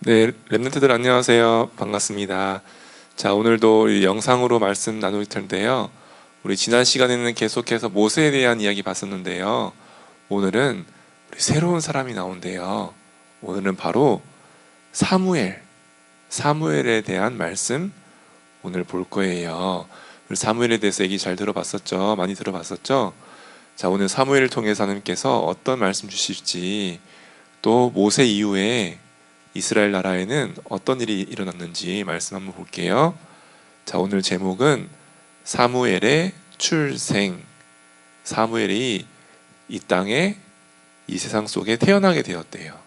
네, 랩런트들 안녕하세요. 반갑습니다. 자, 오늘도 이 영상으로 말씀 나눌 텐데요. 우리 지난 시간에는 계속해서 모세에 대한 이야기 봤었는데요. 오늘은 우리 새로운 사람이 나온대요. 오늘은 바로 사무엘, 사무엘에 대한 말씀 오늘 볼 거예요. 우리 사무엘에 대해서 얘기 잘 들어봤었죠? 많이 들어봤었죠? 자, 오늘 사무엘을 통해서 하나님께서 어떤 말씀 주실지, 또 모세 이후에 이스라엘 나라에는 어떤 일이 일어났는지 말씀 한번 볼게요. 자, 오늘 제목은 사무엘의 출생. 사무엘이 이 땅에, 이 세상 속에 태어나게 되었대요.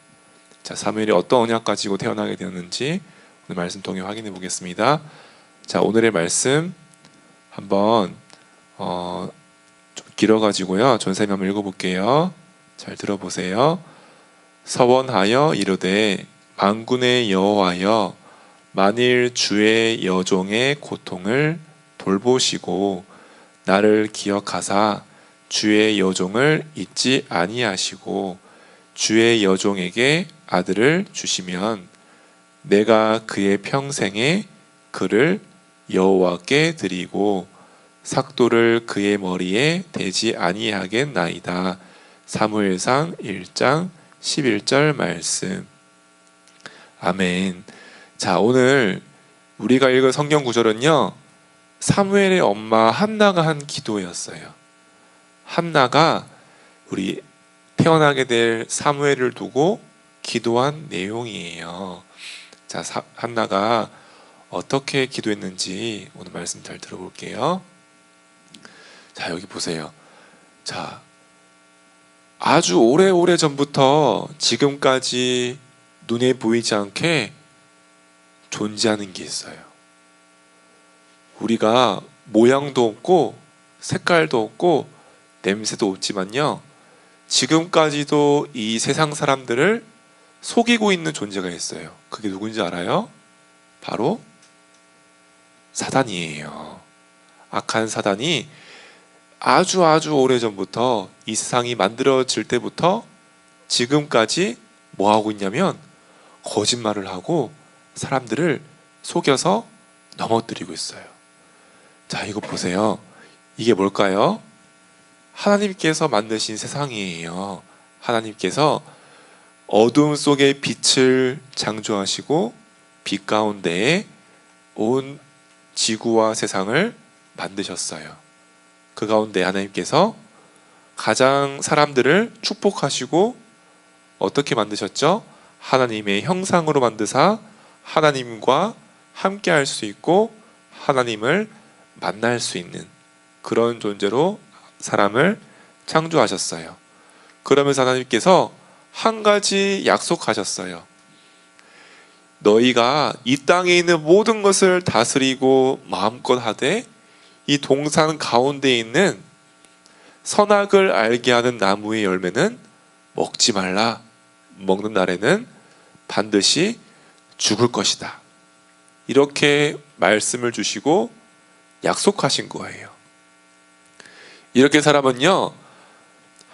자, 사무엘이 어떤 언약 가지고 태어나게 되었는지 오늘 말씀 통해 확인해 보겠습니다. 자, 오늘의 말씀 한번 좀 길어가지고요, 전세히 한번 읽어볼게요. 잘 들어보세요. 서원하여 이르되 만군의 여호와여, 만일 주의 여종의 고통을 돌보시고 나를 기억하사 주의 여종을 잊지 아니하시고 주의 여종에게 아들을 주시면 내가 그의 평생에 그를 여호와께 드리고 삭도를 그의 머리에 대지 아니하겠나이다. 사무엘상 1장 11절 말씀. 아멘. 자, 오늘 우리가 읽을 성경 구절은요, 사무엘의 엄마 한나가 한 기도였어요. 한나가 우리 태어나게 될 사무엘을 두고 기도한 내용이에요. 자, 한나가 어떻게 기도했는지 오늘 말씀 잘 들어볼게요. 자, 여기 보세요. 자, 아주 오래오래 전부터 지금까지 눈에 보이지 않게 존재하는 게 있어요. 우리가 모양도 없고 색깔도 없고 냄새도 없지만요, 지금까지도 이 세상 사람들을 속이고 있는 존재가 있어요. 그게 누군지 알아요? 바로 사단이에요. 악한 사단이 아주 오래전부터 이 세상이 만들어질 때부터 지금까지 뭐 하고 있냐면 거짓말을 하고 사람들을 속여서 넘어뜨리고 있어요. 자, 이거 보세요. 이게 뭘까요? 하나님께서 만드신 세상이에요. 하나님께서 어둠 속에 빛을 창조하시고 빛 가운데에 온 지구와 세상을 만드셨어요. 그 가운데 하나님께서 가장 사람들을 축복하시고 어떻게 만드셨죠? 하나님의 형상으로 만드사 하나님과 함께 할 수 있고 하나님을 만날 수 있는 그런 존재로 사람을 창조하셨어요. 그러면서 하나님께서 한 가지 약속하셨어요. 너희가 이 땅에 있는 모든 것을 다스리고 마음껏 하되 이 동산 가운데 있는 선악을 알게 하는 나무의 열매는 먹지 말라. 먹는 날에는 반드시 죽을 것이다. 이렇게 말씀을 주시고 약속하신 거예요. 이렇게 사람은요,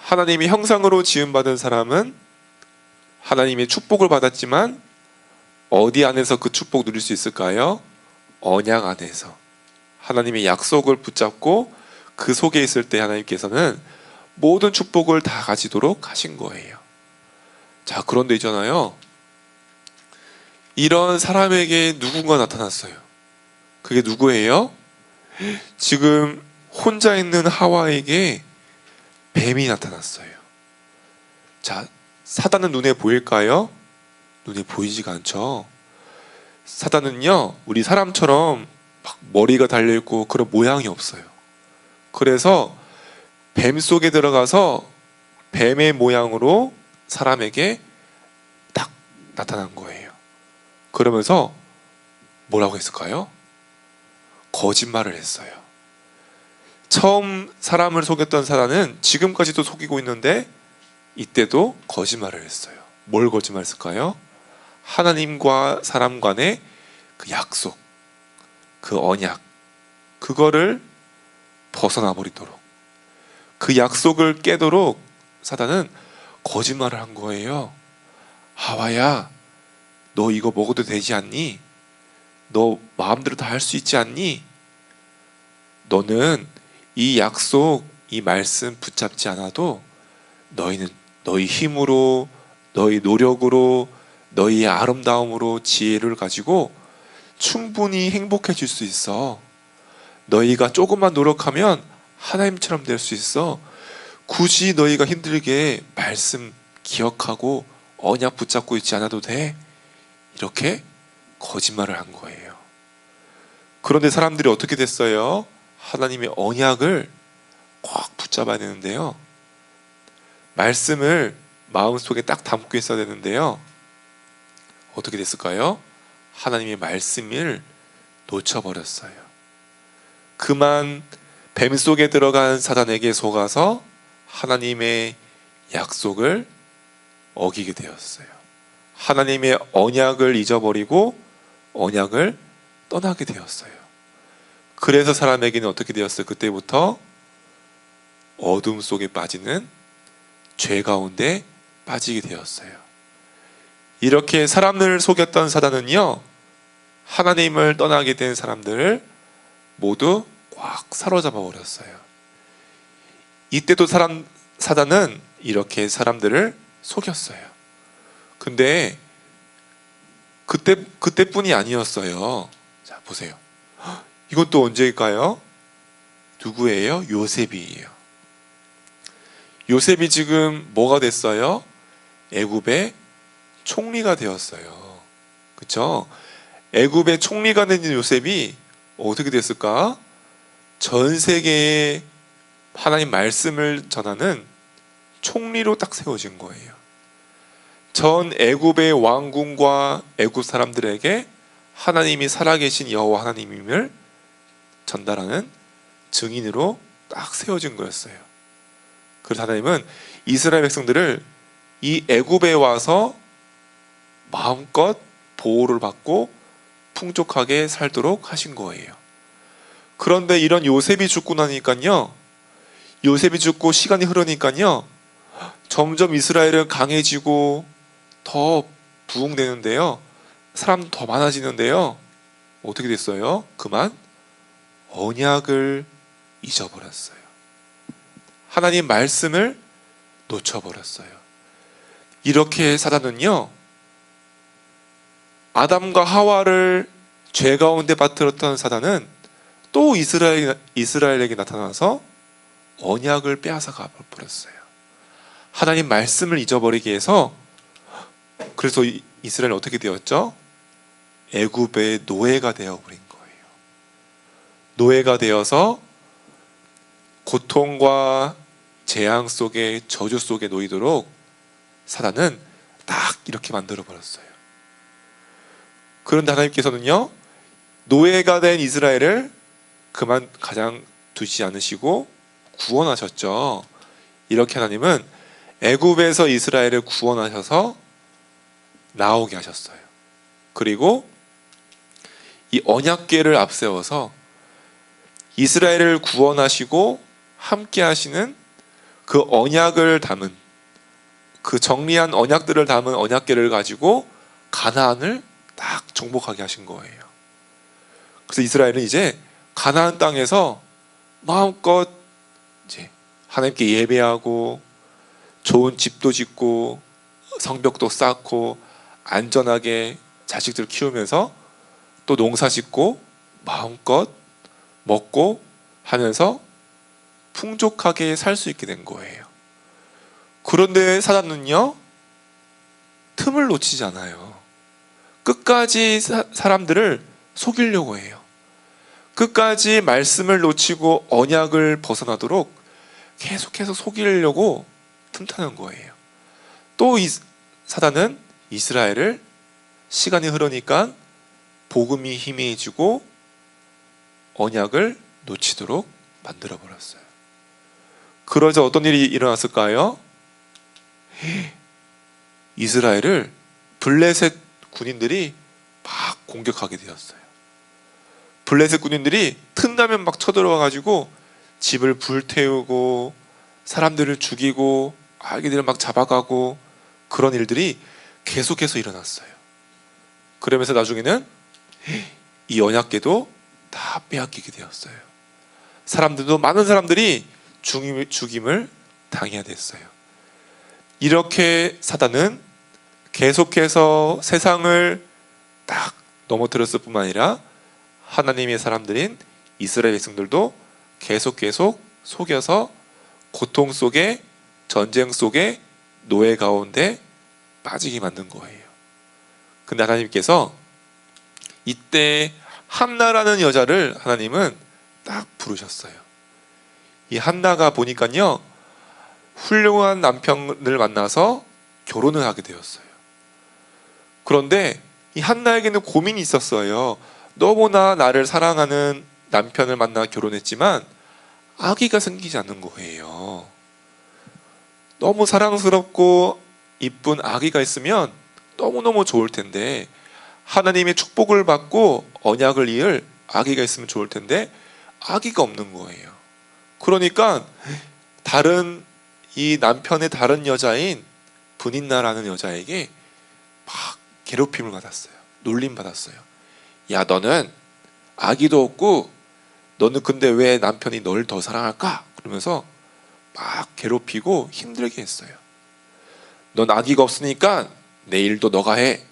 하나님의 형상으로 지음받은 사람은 하나님의 축복을 받았지만 어디 안에서 그 축복 누릴 수 있을까요? 언약 안에서 하나님의 약속을 붙잡고 그 속에 있을 때 하나님께서는 모든 축복을 다 가지도록 하신 거예요. 자, 그런데 있잖아요, 이런 사람에게 누군가 나타났어요. 그게 누구예요? 지금 혼자 있는 하와에게 뱀이 나타났어요. 자, 사단은 눈에 보일까요? 눈에 보이지가 않죠. 사단은요, 우리 사람처럼 막 머리가 달려있고 그런 모양이 없어요. 그래서 뱀 속에 들어가서 뱀의 모양으로 사람에게 딱 나타난 거예요. 그러면서 뭐라고 했을까요? 거짓말을 했어요. 처음 사람을 속였던 사단은 지금까지도 속이고 있는데 이때도 거짓말을 했어요. 뭘 거짓말했을까요? 하나님과 사람 간의 그 약속, 그 언약, 그거를 벗어나 버리도록, 그 약속을 깨도록 사단은 거짓말을 한 거예요. 하와야, 너 이거 먹어도 되지 않니? 너 마음대로 다 할 수 있지 않니? 너는 이 약속, 이 말씀 붙잡지 않아도 너희는 너희 힘으로, 너희 노력으로, 너희의 아름다움으로, 지혜를 가지고 충분히 행복해질 수 있어. 너희가 조금만 노력하면 하나님처럼 될 수 있어. 굳이 너희가 힘들게 말씀 기억하고 언약 붙잡고 있지 않아도 돼. 이렇게 거짓말을 한 거예요. 그런데 사람들이 어떻게 됐어요? 하나님의 언약을 꽉 붙잡아야 되는데요. 말씀을 마음속에 딱 담고 있어야 되는데요. 어떻게 됐을까요? 하나님의 말씀을 놓쳐버렸어요. 그만 뱀 속에 들어간 사단에게 속아서 하나님의 약속을 어기게 되었어요. 하나님의 언약을 잊어버리고 언약을 떠나게 되었어요. 그래서 사람에게는 어떻게 되었어요? 그때부터 어둠 속에 빠지는 죄 가운데 빠지게 되었어요. 이렇게 사람을 속였던 사단은요, 하나님을 떠나게 된 사람들을 모두 꽉 사로잡아 버렸어요. 이때도 사단은 이렇게 사람들을 속였어요. 근데 그때뿐이 아니었어요. 자, 보세요. 이건 또 언제일까요? 누구예요? 요셉이에요. 요셉이 지금 뭐가 됐어요? 애굽의 총리가 되었어요. 그렇죠? 애굽의 총리가 된 요셉이 어떻게 됐을까? 전 세계에 하나님 말씀을 전하는 총리로 딱 세워진 거예요. 전 애굽의 왕궁과 애굽 사람들에게 하나님이 살아계신 여호와 하나님임을 전달하는 증인으로 딱 세워진 거였어요. 그래서 하나님은 이스라엘 백성들을 이 애굽에 와서 마음껏 보호를 받고 풍족하게 살도록 하신 거예요. 그런데 이런 요셉이 죽고 나니까요, 요셉이 죽고 시간이 흐르니까요, 점점 이스라엘은 강해지고 더 부흥되는데요, 사람도 더 많아지는데요, 어떻게 됐어요? 그만 언약을 잊어버렸어요. 하나님 말씀을 놓쳐버렸어요. 이렇게 사단은요, 아담과 하와를 죄 가운데 빠뜨렸던 사단은 또 이스라엘에게 나타나서 언약을 빼앗아 가버렸어요. 하나님 말씀을 잊어버리게 해서, 그래서 이스라엘은 어떻게 되었죠? 애굽의 노예가 되어버린 거예요. 노예가 되어서 고통과 재앙 속에, 저주 속에 놓이도록 사단은 딱 이렇게 만들어버렸어요. 그런데 하나님께서는요, 노예가 된 이스라엘을 그만 가장 두지 않으시고 구원하셨죠. 이렇게 하나님은 애굽에서 이스라엘을 구원하셔서 나오게 하셨어요. 그리고 이 언약궤를 앞세워서 이스라엘을 구원하시고 함께 하시는 그 언약을 담은, 그 정리한 언약들을 담은 언약궤를 가지고 가나안을 딱 정복하게 하신 거예요. 그래서 이스라엘은 이제 가나안 땅에서 마음껏 이제 하나님께 예배하고 좋은 집도 짓고 성벽도 쌓고 안전하게 자식들 키우면서 또 농사 짓고 마음껏 먹고 하면서 풍족하게 살 수 있게 된 거예요. 그런데 사단은요, 틈을 놓치지 않아요. 끝까지 사람들을 속이려고 해요. 끝까지 말씀을 놓치고 언약을 벗어나도록 계속해서 속이려고 틈타는 거예요. 또 사단은 이스라엘을 시간이 흐르니까 복음이 희미해지고 언약을 놓치도록 만들어버렸어요. 그러자 어떤 일이 일어났을까요? 이스라엘을 블레셋 군인들이 막 공격하게 되었어요. 블레셋 군인들이 틈나면 막 쳐들어와가지고 집을 불태우고 사람들을 죽이고 아기들을 막 잡아가고 그런 일들이 계속해서 일어났어요. 그러면서 나중에는 이 언약궤도 다 빼앗기게 되었어요. 많은 사람들이 죽임을 당해야 됐어요. 이렇게 사단은 계속해서 세상을 딱 넘어뜨렸을 뿐만 아니라 하나님의 사람들인 이스라엘 백성들도 계속 속여서 고통 속에, 전쟁 속에, 노예 가운데 빠지게 만든 거예요. 근데 하나님께서 이때 한나라는 여자를 하나님은 딱 부르셨어요. 이 한나가 보니까요, 훌륭한 남편을 만나서 결혼을 하게 되었어요. 그런데 이 한나에게는 고민이 있었어요. 너무나 나를 사랑하는 남편을 만나 결혼했지만 아기가 생기지 않는 거예요. 너무 사랑스럽고 이쁜 아기가 있으면 너무너무 좋을 텐데, 하나님의 축복을 받고 언약을 이을 아기가 있으면 좋을 텐데 아기가 없는 거예요. 그러니까 이 남편의 다른 여자인 분인나라는 여자에게 막 괴롭힘을 받았어요. 놀림 받았어요. 야, 너는 아기도 없고 너는 근데 왜 남편이 널 더 사랑할까? 그러면서 막 괴롭히고 힘들게 했어요. 넌 아기가 없으니까 내 일도 너가 해,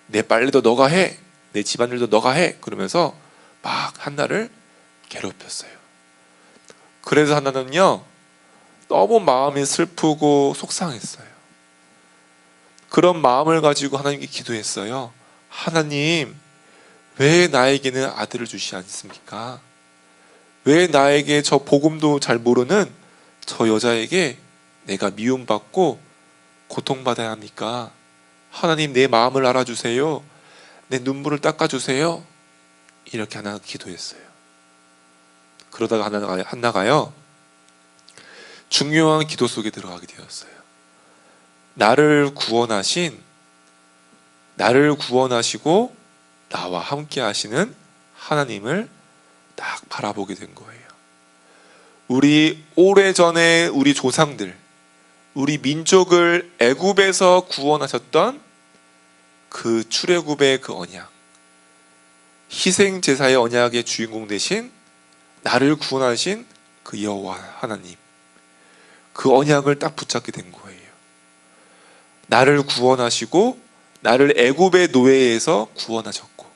내 빨래도 너가 해, 내 집안일도 너가 해, 그러면서 막 한나를 괴롭혔어요. 그래서 한나는요, 너무 마음이 슬프고 속상했어요. 그런 마음을 가지고 하나님께 기도했어요. 하나님, 왜 나에게는 아들을 주시지 않습니까? 왜 나에게 저 복음도 잘 모르는 저 여자에게 내가 미움받고 고통받아야 합니까? 하나님, 내 마음을 알아주세요. 내 눈물을 닦아주세요. 이렇게 하나가 기도했어요. 그러다가 한나가요, 중요한 기도 속에 들어가게 되었어요. 나를 구원하시고 나와 함께 하시는 하나님을 딱 바라보게 된 거예요. 오래전에 우리 조상들, 우리 민족을 애굽에서 구원하셨던 그 출애굽의 그 언약, 희생 제사의 언약의 주인공 되신 나를 구원하신 그 여호와 하나님, 그 언약을 딱 붙잡게 된 거예요. 나를 구원하시고 나를 애굽의 노예에서 구원하셨고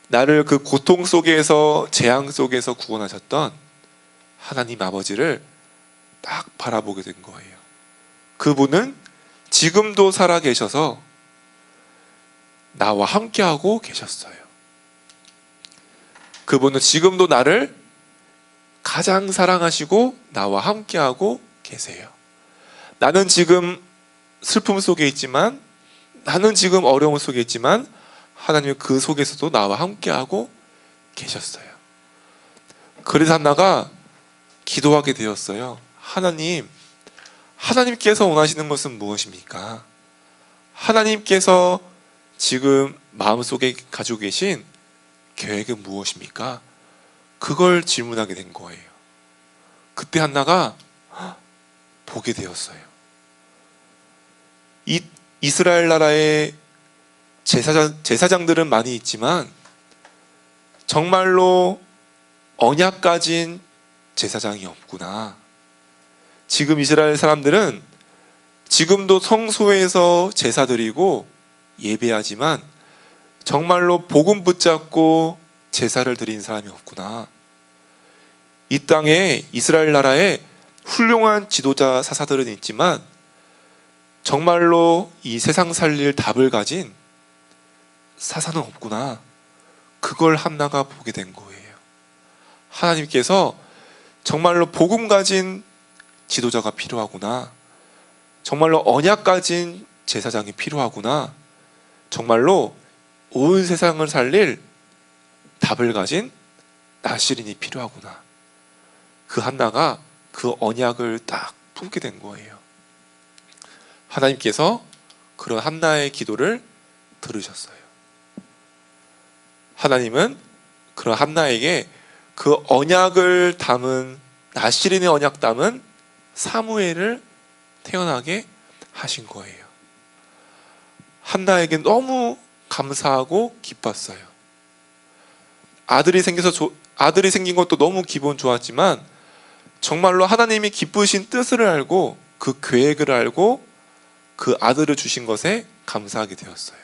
나를 그 고통 속에서, 재앙 속에서 구원하셨던 하나님 아버지를 딱 바라보게 된 거예요. 그분은 지금도 살아 계셔서 나와 함께하고 계셨어요. 그분은 지금도 나를 가장 사랑하시고 나와 함께하고 계세요. 나는 지금 슬픔 속에 있지만, 나는 지금 어려움 속에 있지만 하나님은 그 속에서도 나와 함께하고 계셨어요. 그래서 한나가 기도하게 되었어요. 하나님께서 원하시는 것은 무엇입니까? 하나님께서 지금 마음속에 가지고 계신 계획은 무엇입니까? 그걸 질문하게 된 거예요. 그때 한나가 보게 되었어요. 이스라엘 나라의 제사장들은 많이 있지만 정말로 언약 가진 제사장이 없구나. 지금 이스라엘 사람들은 지금도 성소에서 제사 드리고 예배하지만 정말로 복음 붙잡고 제사를 드린 사람이 없구나. 이 땅에, 이스라엘 나라에 훌륭한 지도자 사사들은 있지만 정말로 이 세상 살릴 답을 가진 사사는 없구나. 그걸 한나가 보게 된 거예요. 하나님께서 정말로 복음 가진 지도자가 필요하구나. 정말로 언약 가진 제사장이 필요하구나. 정말로 온 세상을 살릴 답을 가진 나시린이 필요하구나. 그 한나가 그 언약을 딱 품게 된 거예요. 하나님께서 그런 한나의 기도를 들으셨어요. 하나님은 그런 한나에게 그 언약을 담은, 나시린의 언약 담은 사무엘을 태어나게 하신 거예요. 한나에게 너무 감사하고 기뻤어요. 아들이 생긴 것도 너무 기분 좋았지만 정말로 하나님이 기쁘신 뜻을 알고 그 계획을 알고 그 아들을 주신 것에 감사하게 되었어요.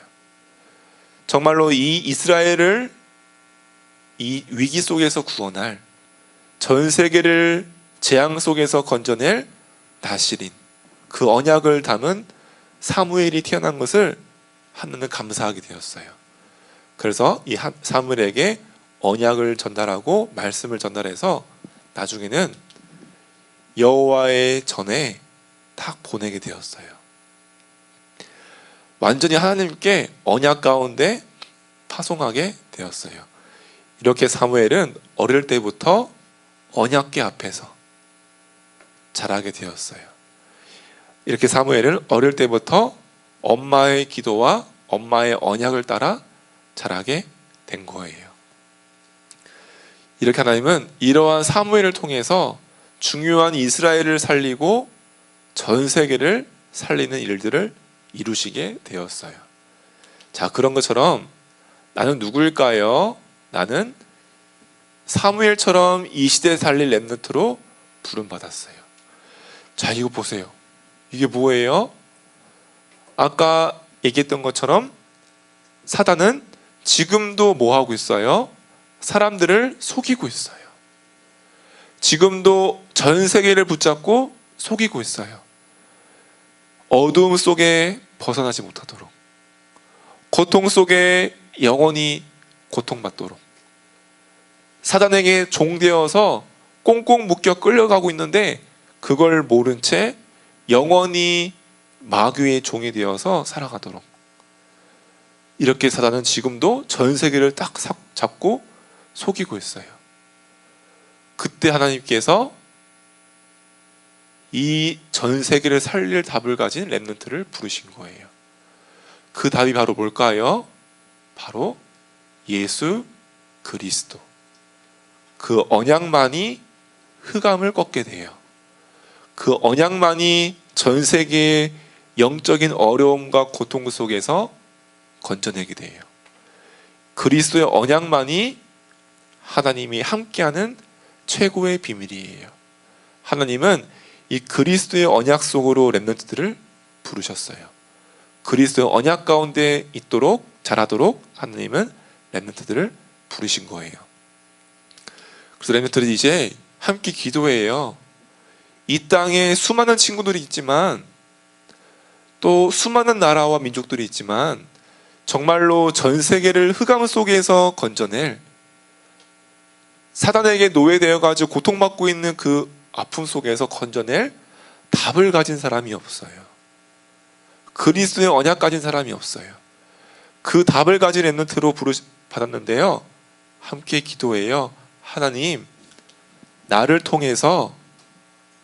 정말로 이 이스라엘을 이 위기 속에서 구원할, 전 세계를 재앙 속에서 건져낼 나실인, 그 언약을 담은 사무엘이 태어난 것을 한나는 감사하게 되었어요. 그래서 이 사무엘에게 언약을 전달하고 말씀을 전달해서 나중에는 여호와의 전에 딱 보내게 되었어요. 완전히 하나님께 언약 가운데 파송하게 되었어요. 이렇게 사무엘은 어릴 때부터 언약궤 앞에서 자라게 되었어요. 이렇게 사무엘은 어릴 때부터 엄마의 기도와 엄마의 언약을 따라 자라게 된 거예요. 이렇게 하나님은 이러한 사무엘을 통해서 중요한 이스라엘을 살리고 전 세계를 살리는 일들을 이루시게 되었어요. 자, 그런 것처럼 나는 누구일까요? 나는 사무엘처럼 이 시대에 살릴 렘넌트로 부름받았어요. 자, 이거 보세요. 이게 뭐예요? 아까 얘기했던 것처럼 사단은 지금도 뭐 하고 있어요? 사람들을 속이고 있어요. 지금도 전 세계를 붙잡고 속이고 있어요. 어두움 속에 벗어나지 못하도록, 고통 속에 영원히 고통받도록, 사단에게 종되어서 꽁꽁 묶여 끌려가고 있는데 그걸 모른 채 영원히 마귀의 종이 되어서 살아가도록, 이렇게 사단은 지금도 전 세계를 딱 잡고 속이고 있어요. 그때 하나님께서 이 전 세계를 살릴 답을 가진 렘넌트를 부르신 거예요. 그 답이 바로 뭘까요? 바로 예수 그리스도. 그 언약만이 흑암을 꺾게 돼요. 그 언약만이 전 세계의 영적인 어려움과 고통 속에서 건져내게 돼요. 그리스도의 언약만이 하나님이 함께하는 최고의 비밀이에요. 하나님은 이 그리스도의 언약 속으로 렘넌트들을 부르셨어요. 그리스도의 언약 가운데 있도록 자라도록 하나님은 렘넌트들을 부르신 거예요. 그래서 렘넌트들이 이제 함께 기도해요. 이 땅에 수많은 친구들이 있지만 또 수많은 나라와 민족들이 있지만 정말로 전 세계를 흑암 속에서 건져낼, 사단에게 노예되어 가지고 고통받고 있는 그 아픔 속에서 건져낼 답을 가진 사람이 없어요. 그리스도의 언약 가진 사람이 없어요. 그 답을 가진 렘넌트로 받았는데요, 함께 기도해요. 하나님, 나를 통해서,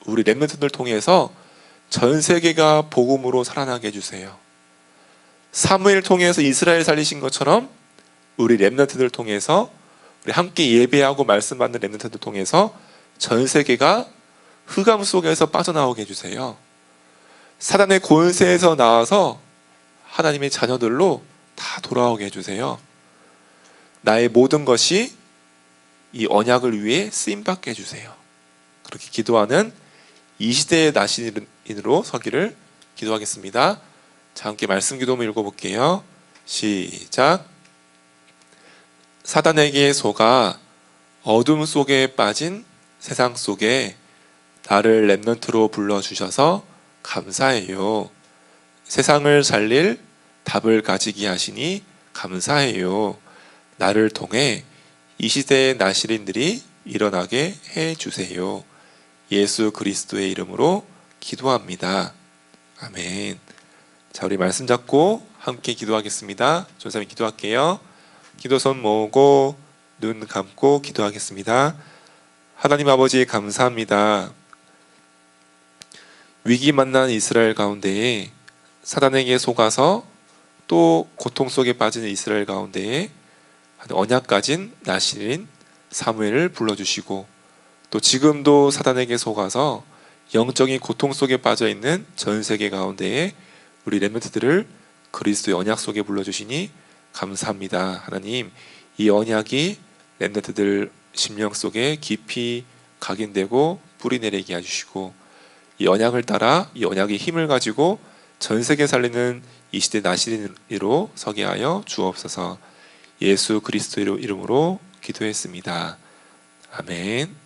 우리 렘넌트들 통해서 전 세계가 복음으로 살아나게 해주세요. 사무엘 통해서 이스라엘 살리신 것처럼 우리 렘넌트들 통해서, 우리 함께 예배하고 말씀 받는 렘넌트들 통해서 전 세계가 흑암 속에서 빠져나오게 해주세요. 사단의 권세에서 나와서 하나님의 자녀들로 다 돌아오게 해주세요. 나의 모든 것이 이 언약을 위해 쓰임받게 해주세요. 그렇게 기도하는 이 시대의 나신인으로 서기를 기도하겠습니다. 자, 함께 말씀 기도 한번 읽어볼게요. 시작. 사단에게 속아 어둠 속에 빠진 세상 속에 나를 렘넌트로 불러주셔서 감사해요. 세상을 살릴 답을 가지게 하시니 감사해요. 나를 통해 이 시대의 나실인들이 일어나게 해주세요. 예수 그리스도의 이름으로 기도합니다. 아멘. 자, 우리 말씀 잡고 함께 기도하겠습니다. 전사님 기도할게요. 기도 손 모으고 눈 감고 기도하겠습니다. 하나님 아버지 감사합니다. 위기 만난 이스라엘 가운데에 사단에게 속아서 또 고통 속에 빠진 이스라엘 가운데에 언약 가진 나실인 사무엘을 불러주시고, 또 지금도 사단에게 속아서 영적인 고통 속에 빠져있는 전 세계 가운데에 우리 렘넌트들을 그리스도의 언약 속에 불러주시니 감사합니다. 하나님, 이 언약이 렘넌트들 심령 속에 깊이 각인되고 뿌리 내리게 해주시고, 이 언약을 따라 이 언약의 힘을 가지고 전 세계 살리는 이 시대 나시린으로 서게 하여 주옵소서. 예수 그리스도의 이름으로 기도했습니다. 아멘.